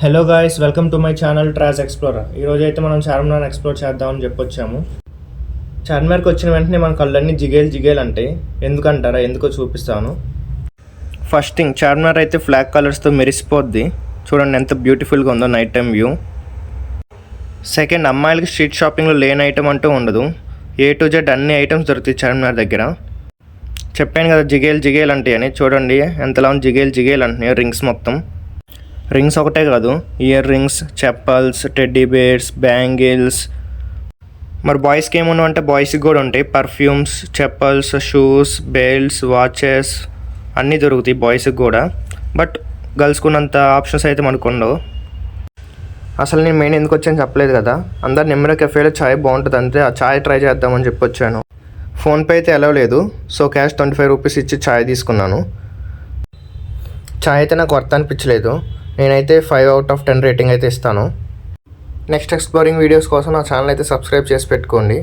Hello guys, welcome to my channel ట్రాస్ explorer. ఈరోజు అయితే మనం చార్మినార్ ఎక్స్ప్లోర్ చేద్దామని చెప్పొచ్చాము. చార్మినార్కి వచ్చిన వెంటనే మన కళ్ళన్నీ జిగేలు అంటే ఎందుకంటారా? ఎందుకో చూపిస్తాను. ఫస్ట్ థింగ్, చార్మినార్ అయితే ఫ్లాగ్ కలర్స్తో మెరిసిపోద్ది. చూడండి ఎంత బ్యూటిఫుల్గా ఉందో నైట్ టైం వ్యూ. సెకండ్, అమ్మాయిలకి స్ట్రీట్ షాపింగ్లో లేని ఐటమ్ అంటూ ఉండదు. A to Z అన్ని ఐటమ్స్ దొరుకుతాయి చార్మినార్ దగ్గర. చెప్పాను కదా జిగేలు అంటే అని. చూడండి ఎంతలా జిగేలు అంటున్నాయి. రింగ్స్ ఒకటే కాదు, ear rings, chappals, teddy bears, bangles. మరి బాయ్స్కి ఏమున్నావు అంటే బాయ్స్కి కూడా ఉంటాయి. Perfumes, chappals, shoes, belts, watches అన్నీ దొరుకుతాయి బాయ్స్కి కూడా. బట్ గర్ల్స్కి ఉన్నంత ఆప్షన్స్ అయితే మనకు ఉండవు. అసలు నేను మెయిన్ ఎందుకు వచ్చాను చెప్పలేదు కదా. అందరు నెమ్మర కెఫేలో ఛాయ్ బాగుంటుంది అంతే. ఆ ఛాయ్ ట్రై చేద్దామని చెప్పి వచ్చాను. ఫోన్పే అయితే ఎలా లేదు, సో క్యాష్ 25 రూపీస్ ఇచ్చి ఛాయ్ తీసుకున్నాను. ఛాయ్ అయితే నాకు వర్త్ అనిపించలేదు. నేనైతే 5 out of 10 రేటింగ్ అయితే ఇస్తాను. నెక్స్ట్ ఎక్స్ప్లోరింగ్ వీడియోస్ కోసం నా ఛానల్ అయితే సబ్స్క్రైబ్ చేసి పెట్టుకోండి.